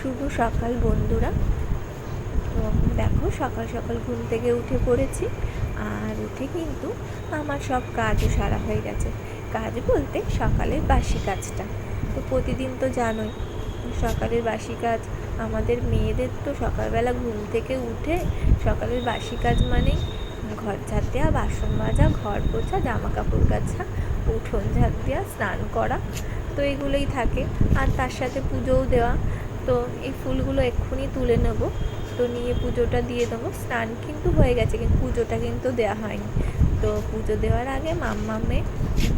শুভ সকাল বন্ধুরা। তো দেখো সকাল সকাল ঘুম থেকে উঠে পড়েছি, আর উঠে কিন্তু আমার সব কাজও সারা হয়ে গেছে। কাজ বলতে সকালের বাসি কাজটা তো প্রতিদিন তো জানোই, সকালের বাসি কাজ আমাদের মেয়েদের তো সকালবেলা ঘুম থেকে উঠে সকালের বাসি কাজ মানেই ঘর ঝাড় দেওয়া, বাসন মাজা, ঘর পোছা, জামা কাপড় কাচা, উঠোন ঝাড় দেওয়া, স্নান করা, তো এগুলোই থাকে। আর তার সাথে পুজোও দেওয়া। তো এই ফুলগুলো এক্ষুনি তুলে নেব, তো নিয়ে পুজোটা দিয়ে দেবো। স্নান কিন্তু হয়ে গেছে, কিন্তু পুজোটা কিন্তু দেওয়া হয়নি। তো পুজো দেওয়ার আগে মাম্মামে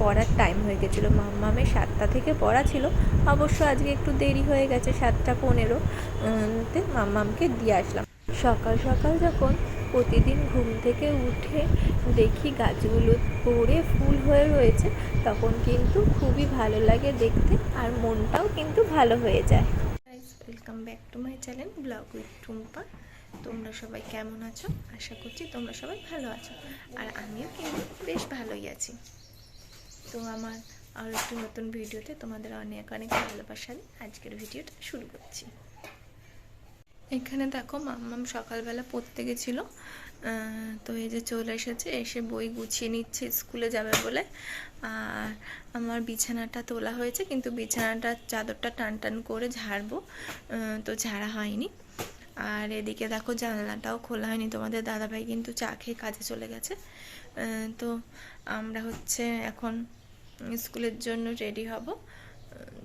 পড়ার টাইম হয়ে গেছিলো। মাম্মামের 7টা থেকে পড়া ছিল, অবশ্য আজকে একটু দেরি হয়ে গেছে, 7:15 মাম্মামকে দিয়ে আসলাম। সকাল সকাল যখন প্রতিদিন ঘুম থেকে উঠে দেখি গাছগুলো ভরে ফুল হয়ে রয়েছে, তখন কিন্তু খুবই ভালো লাগে দেখতে, আর মনটাও কিন্তু ভালো হয়ে যায়। Welcome back to my channel blog with Tumpa. তোমরা সবাই কেমন আছো? আশা করছি তোমরা সবাই ভালো আছো, আর আমিও কিন্তু বেশ ভালোই আছি। তো আমার আর একটু নতুন ভিডিওতে তোমাদের অনেক অনেক ভালোবাসা দিয়ে আজকের ভিডিওটা শুরু করছি। এখানে দেখো মাম্মাম সকালবেলা পড়তে গেছিলো, তো এই যে চলে এসেছে, এসে বই গুছিয়ে নিচ্ছে স্কুলে যাবে বলে। আর আমার বিছানাটা তোলা হয়েছে, কিন্তু বিছানাটা চাদরটা টান টান করে ঝাড়বো, তো ঝাড়া হয়নি। আর এদিকে দেখো জানলাটাও খোলা হয়নি, তোমাদের দাদাভাই কিন্তু চা খেয়ে কাজে চলে গেছে। তো আমরা হচ্ছে এখন স্কুলের জন্য রেডি হব।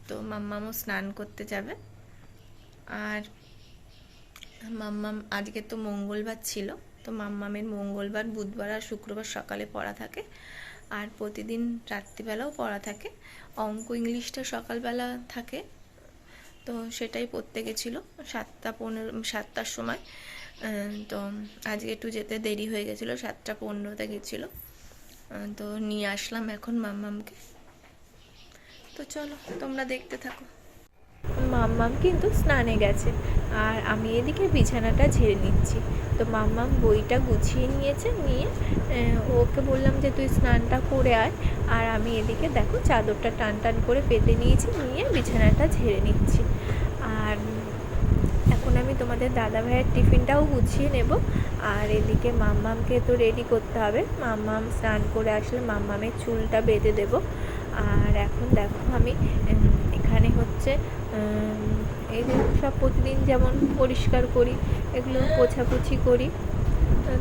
তো মাম্মামও স্নান করতে যাবে। আর মাম্মাম আজকে তো মঙ্গলবার ছিল, তো মাম্মামের মঙ্গলবার, বুধবার আর শুক্রবার সকালে পড়া থাকে, আর প্রতিদিন রাত্রিবেলাও পড়া থাকে। অঙ্ক ইংলিশটা সকালবেলা থাকে, তো সেটাই পড়তে গেছিলো 7টার সময়। তো আজকে একটু যেতে দেরি হয়ে গেছিলো, 7:15 গেছিলো। তো নিয়ে আসলাম এখন মাম্মামকে। তো চলো তোমরা দেখতে থাকো। মাম্মাম কিন্তু স্নানে গেছে, আর আমি এদিকে বিছানাটা ঝেড়ে নিচ্ছি। তো মাম্মাম বইটা গুছিয়ে নিয়েছে, নিয়ে ওকে বললাম যে তুই স্নানটা করে আয়, আর আমি এদিকে দেখো চাদরটা টান টান করে পেতে নিয়েছি, নিয়ে বিছানাটা ঝেড়ে নিচ্ছি। আর এখন আমি তোমাদের দাদা ভাইয়ের টিফিনটাও গুছিয়ে নেব। আর এদিকে মাম্মামকে তো রেডি করতে হবে। মাম্মাম স্নান করে আসলে মাম্মামের চুলটা বেঁধে দেব। আর এখন দেখো আমি এখানে হচ্ছে এই যে সব প্রতিদিন যেমন পরিষ্কার করি, এগুলো পোছাপুছি করি,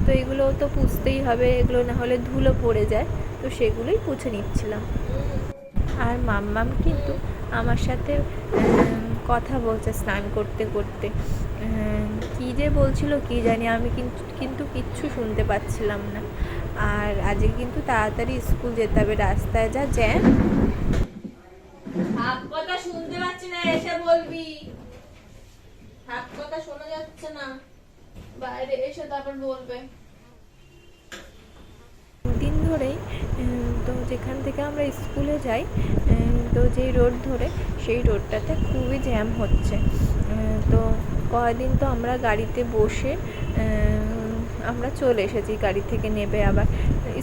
তো এগুলো তো পুছতেই হবে, এগুলো না হলে ধুলো পড়ে যায়, তো সেগুলোই পুছে নিচ্ছিলাম। আর মাম্মাম কিন্তু আমার সাথে কথা বলছে স্নান করতে করতে, কী যে বলছিল কি জানি, আমি কিন্তু কিচ্ছু শুনতে পাচ্ছিলাম না। আর আজকে কিন্তু তাড়াতাড়ি স্কুল যেতে হবে, রাস্তায় যা জ্যাম। হাফ কথা শুনতে পাচ্ছি না, এসে বলবি। হাফ কথা শোনা যাচ্ছে না, বাইরে এসে তারপর বলবে। দিন ধরেই তো যেখান থেকে আমরা স্কুলে যাই, তো যেই রোড ধরে, সেই রোডটাতে খুবই জ্যাম হচ্ছে। তো কয়দিন তো আমরা গাড়িতে বসে আমরা চলে এসেছি, গাড়ি থেকে নেবে। আবার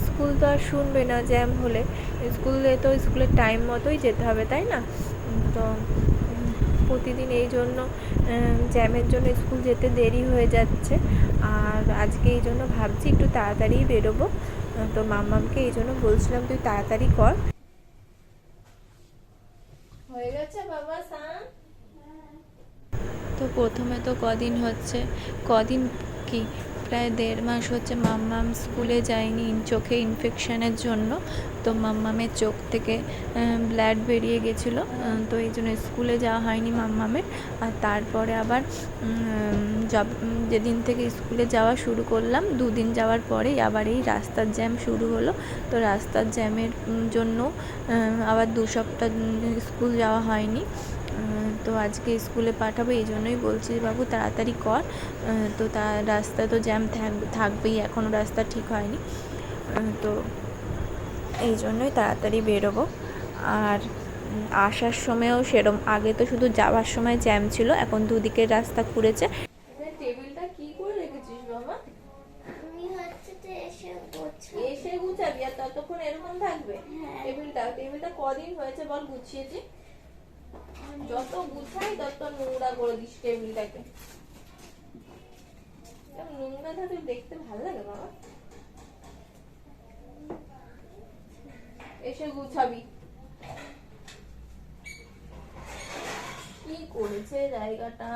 স্কুল তো আর শুনবে না জ্যাম হলে, স্কুলে তো স্কুলের টাইম মতোই যেতে হবে, তাই না? তো প্রতিদিন এই জন্য জ্যামের জন্য স্কুল যেতে দেরি হয়ে যাচ্ছে। আর আজকে এই জন্য ভাবছি একটু তাড়াতাড়ি বেরোবো। তো মাম্মামকে এই জন্য বলছিলাম তুই তাড়াতাড়ি কর। হয়ে গেছে বাবা স্নান? তো প্রথমে তো কদিন কি প্রায় 1.5 মাস হচ্ছে মাম্মাম স্কুলে যায়নি চোখে ইনফেকশানের জন্য। তো মাম্মামের চোখ থেকে ব্লাড বেরিয়ে গেছিলো, তো এই জন্য স্কুলে যাওয়া হয়নি মাম্মামের। আর তারপরে আবার যেদিন থেকে স্কুলে যাওয়া শুরু করলাম, 2 দিন যাওয়ার পরেই আবার এই রাস্তার জ্যাম শুরু হলো। তো রাস্তার জ্যামের জন্য আবার 2 সপ্তাহ স্কুল যাওয়া হয়নি। তো আজকে স্কুলে পাঠাবো, এই জন্যই বলছি বাবু তাড়াতাড়ি কর। তো রাস্তা তো জ্যাম থাকবেই, এখনও রাস্তা ঠিক হয়নি, তো এই জন্যই তাড়াতাড়ি বেরোবো। আর আসার সময়ও সেরম, আগে তো শুধু যাওয়ার সময় জ্যাম ছিল, এখন দুদিকের রাস্তা খুঁড়েছে। টেবিলটা কি করে রেখেছিস বাবা? আমি হচ্ছে তো এসে গুছাবি, আর ততক্ষণ এরকম থাকবে? টেবিলটা কদিন হয়েছে বল গুছিয়েছি? যত গুছাই তত নোংরা করে দিস টেবিলটাকে। নোংরা থাকলে দেখতে ভালো লাগে বাবা। এসে গুছাবি। কি করেছে জায়গাটা।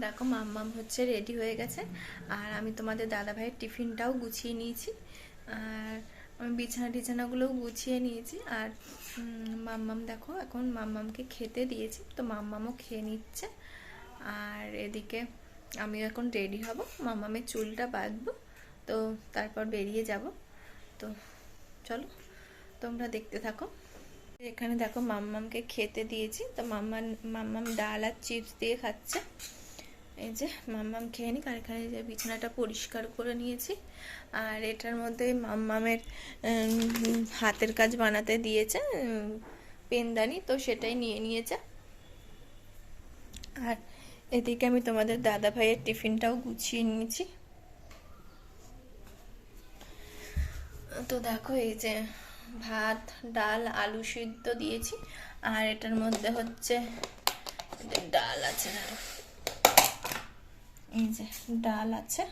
দেখো মাম্মাম হচ্ছে রেডি হয়ে গেছে, আর আমি তোমাদের দাদাভাইয়ের টিফিনটাও গুছিয়ে নিয়েছি, আর আমি বিছানাগুলোও গুছিয়ে নিয়েছি। আর মাম্মাম দেখো এখন মাম্মামকে খেতে দিয়েছি, তো মাম্মামও খেয়ে নিচ্ছে। আর এদিকে আমি এখন রেডি হব, মাম্মামের চুলটা বাঁধবো, তো তারপর বেরিয়ে যাব। তো চলো তোমরা দেখতে থাকো। এখানে দেখো মাম্মামকে খেতে দিয়েছি, তো মাম্মাম ডাল আর চিপস দিয়ে খাচ্ছে। এই যে মাম্মাম খেয়ে নিক। আর এখানে যে বিছানাটা পরিষ্কার করে নিয়েছি, আর এটার মধ্যে মাম্মামের হাতের কাজ বানাতে দিয়েছে পেনদানি, তো সেটাই নিয়ে নিয়েছে। আর এদিকে আমি তোমাদের দাদা ভাইয়ের টিফিনটাও গুছিয়ে নিয়েছি। তো দেখো এই যে ভাত, ডাল, আলু সিদ্ধ দিয়েছি, আর এটার মধ্যে হচ্ছে ডাল আছে, এই যে ডাল আছে,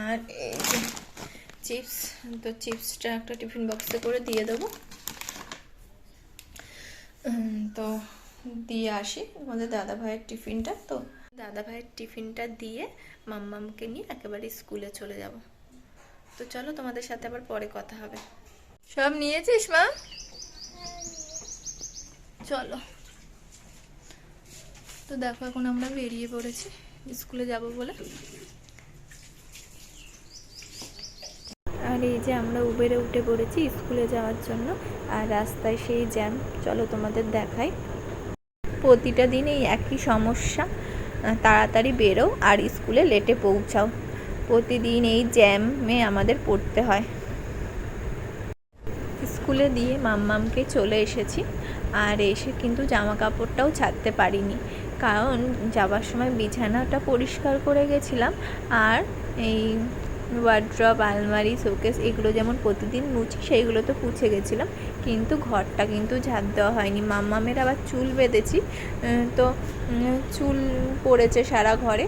আর এই যে চিপস, তো চিপসটা একটা টিফিন বক্সে করে দিয়ে দেবো। তো দিয়ে আসি আমাদের দাদা ভাইয়ের টিফিনটা। তো দাদা ভাইয়ের টিফিনটা দিয়ে মাম্মামকে নিয়ে একেবারে স্কুলে চলে যাব। তো চলো তোমাদের সাথে আবার পরে কথা হবে। সব নিয়েছিস মা? চলো। তো দেখো এখন আমরা বেরিয়ে পড়েছি স্কুলে যাব বলে। আর এই যে আমরা উবেরে উঠে পড়েছি স্কুলে যাওয়ার জন্য, আর রাস্তায় সেই জ্যাম। চলো তোমাদের দেখাই। প্রতিটা দিনই একই সমস্যা, তাড়াতাড়ি বেরো আর স্কুলে লেটে পৌঁছাও। প্রতিদিন এই জ্যামে আমাদের পড়তে হয়। স্কুলে দিয়ে মাম্মামকে চলে এসেছি, আর এসে কিন্তু জামা কাপড়টাও ছাড়তে পারিনি, কারণ যাবার সময় বিছানাটা পরিষ্কার করে গেছিলাম, আর এই ওয়ার্ড্রপ, আলমারি, শোকেস এগুলো যেমন প্রতিদিন মুছি সেইগুলো তো পুছে গেছিলাম, কিন্তু ঘরটা কিন্তু ঝাড় দেওয়া হয়নি। মাম্মামের আবার চুল বেঁধেছি, তো চুল পড়েছে সারা ঘরে,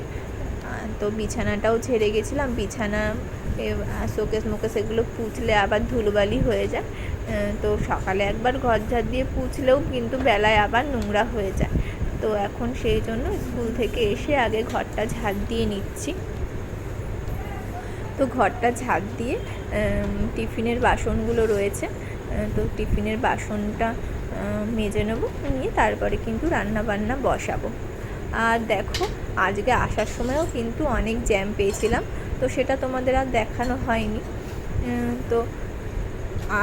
তো বিছানাটাও ঝেড়ে গেছিলাম। বিছানা, শোকেস মোকেস এগুলো পুছলে আবার ধুলোবালি হয়ে যায়, তো সকালে একবার ঘর ঝাড় দিয়ে পুছলেও কিন্তু বেলায় আবার নোংরা হয়ে যায়। তো এখন সেই জন্য স্কুল থেকে এসে আগে ঘরটা ঝাড় দিয়ে নিচ্ছি। তো ঘরটা ঝাড় দিয়ে টিফিনের বাসনগুলো রয়েছে, তো টিফিনের বাসনটা মেজে নেবো, নিয়ে তারপরে কিন্তু রান্না বান্না বসাবো। আর দেখো আজকে আসার সময়ও কিন্তু অনেক জ্যাম পেয়েছিলাম, তো সেটা তোমাদের আর দেখানো হয়নি। তো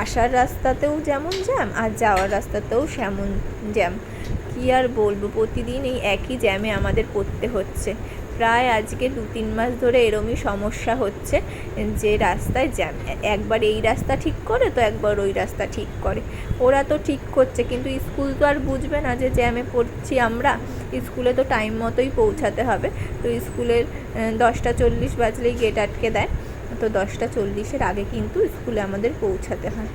আসার রাস্তাতেও যেমন জ্যাম, আর যাওয়ার রাস্তাতেও সেমন জ্যাম। কি আর বলবো, প্রতিদিন এই একই জ্যামে আমাদের পড়তে হচ্ছে। প্রায় আজকে 2-3 মাস ধরে এরমই সমস্যা হচ্ছে, যে রাস্তায় জ্যাম, একবার এই রাস্তা ঠিক করে তো একবার ওই রাস্তা ঠিক করে। ওরা তো ঠিক করছে, কিন্তু স্কুল তো আর বুঝবে না যে জ্যামে পড়ছি আমরা। স্কুলে তো টাইম মতোই পৌঁছাতে হবে, তো স্কুলের 10:40 বাজলেই গেট আটকে দেয়, তো 10:40-এর আগে কিন্তু স্কুলে আমাদের পৌঁছাতে হয়।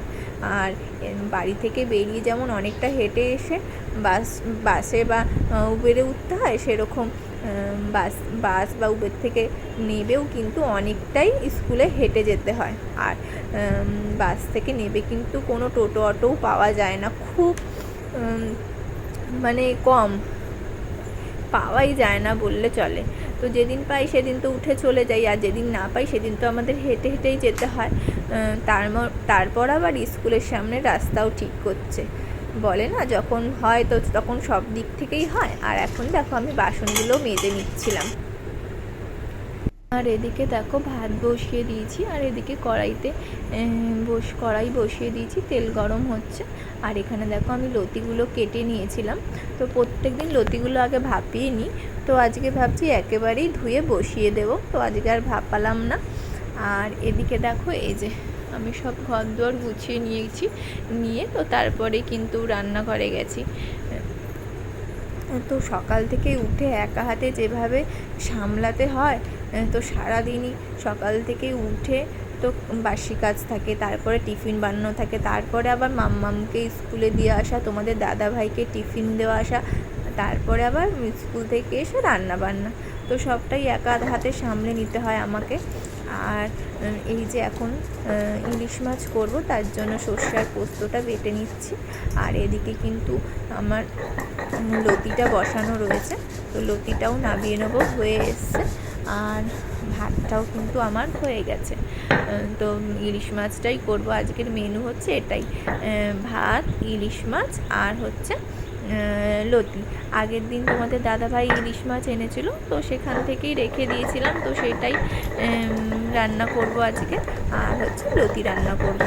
আর বাড়ি থেকে বেরিয়ে যেমন অনেকটা হেঁটে এসে বাসে বা উবেরে উঠতে হয়, সেরকম বাস বা উবের থেকে নেবেও কিন্তু অনেকটাই স্কুলে হেঁটে যেতে হয়। আর বাস থেকে নেবে কিন্তু কোনো টোটো অটোও পাওয়া যায় না, খুব মানে কম, পাওয়াই যায় না বললে চলে। তো যেদিন পাই সেদিন তো উঠে চলে যাই, আর যেদিন না পাই সেদিন তো আমাদের হেঁটে হেঁটেই যেতে হয়। তারপর আবার স্কুলের সামনে রাস্তাও ঠিক করছে, বলে না যখন হয় তো তখন সব দিক থেকেই হয়। আর এখন দেখো আমি বাসনগুলো মেজে নিচ্ছিলাম। আর এদিকে দেখো ভাত বসিয়ে দিয়েছি, আর এদিকে কড়াইতে কড়াই বসিয়ে দিয়েছি, তেল গরম হচ্ছে। আর এখানে দেখো আমি লতিগুলো কেটে নিয়েছিলাম। তো প্রত্যেকদিন লতিগুলো আগে ভাপিয়ে নিই, তো আজকে ভাবছি একেবারেই ধুয়ে বসিয়ে দেব, তো আজকে আর ভাপালাম না। আর এদিকে দেখো এই যে আমি সব ঘর দুয়ার গুছিয়ে নিয়ে তো তারপরে কিন্তু রান্নাঘরে গেছি। তো সকাল থেকে উঠে একা হাতে যেভাবে সামলাতে হয়, তো সারাদিনই সকাল থেকে উঠে তো বাসি কাজ থাকে, তারপরে টিফিন বানানো থাকে, তারপরে আবার মাম্মামকে স্কুলে দিয়ে আসা, তোমাদের দাদা ভাইকে টিফিন দেওয়া আসা, তারপরে আবার স্কুল থেকে এসে রান্না বান্না, তো সবটাই একা হাতে সামলে নিতে হয় আমাকে। আর এই যে এখন ইলিশ মাছ করব, তার জন্য সর্ষে আর পোস্তটা বেটে নিচ্ছি। আর এদিকে কিন্তু আমার লতিটা বসানো রয়েছে, তো লতিটাও নামিয়ে নেবো, হয়ে এসছে। আর ভাতটাও কিন্তু আমার হয়ে গেছে। তো ইলিশ মাছটাই করব, আজকের মেনু হচ্ছে এটাই, ভাত, ইলিশ মাছ আর হচ্ছে লতি। আগের দিন তোমাদের দাদাভাই ইলিশ মাছ এনেছিল, তো সেখান থেকেই রেখে দিয়েছিলাম, তো সেটাই রান্না করব আজকে। আর হচ্ছে লতি রান্না করব।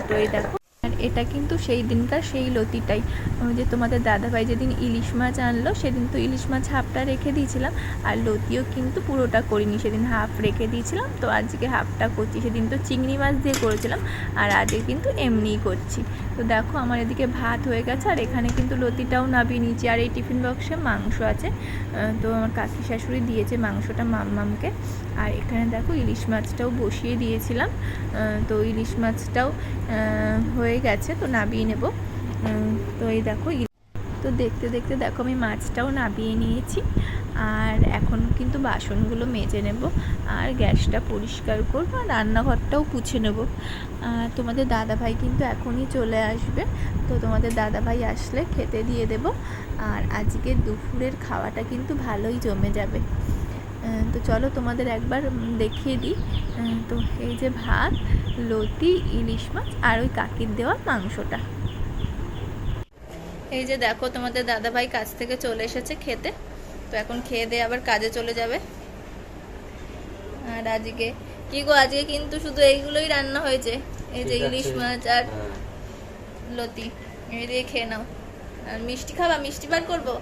তো এই দেখো, আর এটা কিন্তু সেই দিনকার সেই লতিটাই, যে তোমাদের দাদাভাই যেদিন ইলিশ মাছ আনলো সেদিন তো ইলিশ মাছ হাফটা রেখে দিয়েছিলাম, আর লতিও কিন্তু পুরোটা করিনি, সেদিন হাফ রেখে দিয়েছিলাম, তো আজকে হাফটা করছি। সেদিন তো চিংড়ি মাছ দিয়ে করেছিলাম, আর আজকে কিন্তু এমনিই করছি। তো দেখো আমার এদিকে ভাত হয়ে গেছে, আর এখানে কিন্তু লতিটাও নামিয়ে নিয়েছি। আর এই টিফিন বক্সে মাংস আছে, তো আমার কাকি শাশুড়ি দিয়েছে মাংসটা মাম্মামকে। আর এখানে দেখো ইলিশ মাছটাও বসিয়ে দিয়েছিলাম, তো ইলিশ মাছটাও হয়ে গেছে, তো নামিয়ে নেব। তো এই দেখো, তো দেখতে দেখতে দেখো আমি মাছটাও নামিয়ে নিয়েছি। আর এখন কিন্তু বাসনগুলো মেজে নেব, আর গ্যাসটা পরিষ্কার করবো, আর রান্নাঘরটাও পুছে নেব। তোমাদের দাদাভাই কিন্তু এখনই চলে আসবে, তো তোমাদের দাদাভাই আসলে খেতে দিয়ে দেব। আর আজকে দুপুরের খাওয়াটা কিন্তু ভালোই জমে যাবে। তো চলো তোমাদের একবার দেখিয়ে দিই। তো এই যে ভাত, লতি, ইলিশ মাছ আর ওই কাকির দেওয়া মাংসটা। এই যে দেখো তোমাদের দাদাভাই কাজ থেকে চলে এসেছে খেতে, তো এখন খেয়ে দিয়ে আবার কাজে চলে যাবে। আর আজকে কি গো, আজকে কিন্তু শুধু এইগুলোই রান্না হয়েছে, এই যে ইলিশ মাছ আর লতি, এই দিয়ে খেয়ে নাও। আর মিষ্টি খাবা? মিষ্টি বার করবো?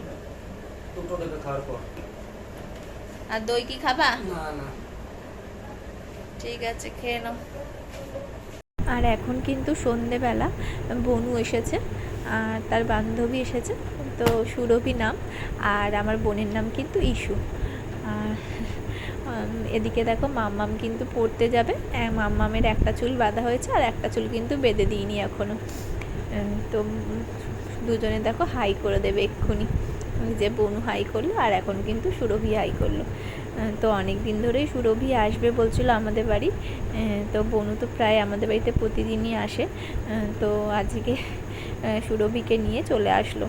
আর দই কি খাবা? না, ঠিক আছে, খেয়ে নাও। আর এখন কিন্তু সন্ধেবেলা বনু এসেছে, আর তার বান্ধবী এসেছে, তো সুরভি নাম, আর আমার বোনের নাম কিন্তু ইস্যু। আর এদিকে দেখো মাম্মাম কিন্তু পড়তে যাবে, মাম্মামের একটা চুল বাঁধা হয়েছে, আর একটা চুল কিন্তু বেঁধে দিইনি এখনও। তো দুজনে দেখো হাই করে দেবে এক্ষুনি, ওই যে বনু হাই করলো, আর এখন কিন্তু সুরভি হাই করলো। তো অনেক দিন ধরেই সুরভি আসবে বলছিল আমাদের বাড়ি, তো বনু তো প্রায় আমাদের বাড়িতে প্রতিদিনই আসে, তো আজকে সুরভিকে নিয়ে চলে আসলো।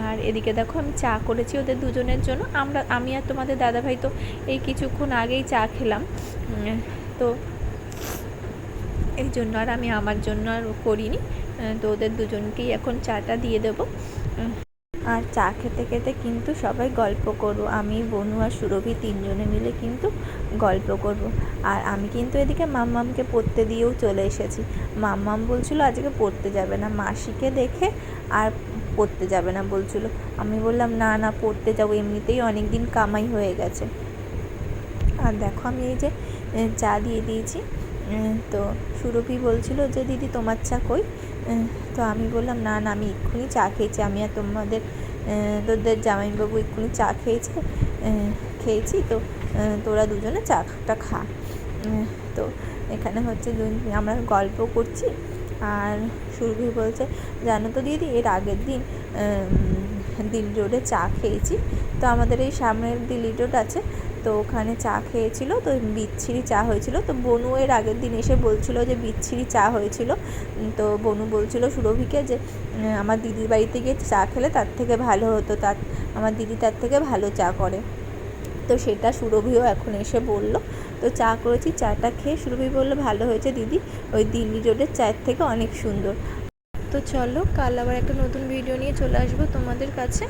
আর এদিকে দেখো আমি চা করেছি ওদের দুজনের জন্য, আমি আর তোমাদের দাদাভাই তো এই কিছুক্ষণ আগেই চা খেলাম, তো এই জন্য আর আমি আমার জন্য আর করিনি, তো ওদের দুজনকেই এখন চাটা দিয়ে দেবো। আর চা খেতে খেতে কিন্তু সবাই গল্প করবো, আমি, বনু আর সুরভি তিনজনে মিলে কিন্তু গল্প করব। আর আমি কিন্তু এদিকে মাম্মামকে পড়তে দিয়েও চলে এসেছি। মাম্মাম বলছিল আজকে পড়তে যাবে না, মাসিকে দেখে আর পড়তে যাবে না বলছিল। আমি বললাম না না, পড়তে যাবো, এমনিতেই অনেক দিন কামাই হয়ে গেছে। আর দেখো আমি এই যে চা দিয়ে দিয়েছি, তো সুরভি বলছিল যে দিদি তোমার চা কই, তো আমি বললাম না না, আমি এক্ষুনি চা খেয়েছি, আমি আর তোদের জামাইবাবু এক্ষুনি চা খেয়েছি, তো তোরা দুজনে চাটা খা। তো এখানে হচ্ছে আমরা গল্প করছি, আর সুরভি বলছে জানো তো দিদি, এর আগের দিন দিল্লি রোডে চা খেয়েছি, তো আমাদের এই সামনের দিল্লি রোড আছে, তো ওখানে চা খেয়েছিল, তো বিচ্ছিরি চা হয়েছিল। তো বনু এর আগের দিন এসে বলছিল যে বিচ্ছিরি চা হয়েছিল, তো বনু বলছিল সুরভিকে যে আমার দিদির বাড়িতে গিয়ে চা খেলে তার থেকে ভালো হতো, আমার দিদি তার থেকে ভালো চা করে। তো সেটা সুরভিও এখন এসে বলল। তো চা করেছি, চাটা খেয়ে সুরভি বললো ভালো হয়েছে দিদি, ওই দিল্লি রোডের চায়ের থেকে অনেক সুন্দর। তো চলো, কাল আবার একটা নতুন ভিডিও নিয়ে চলে আসবো তোমাদের কাছে।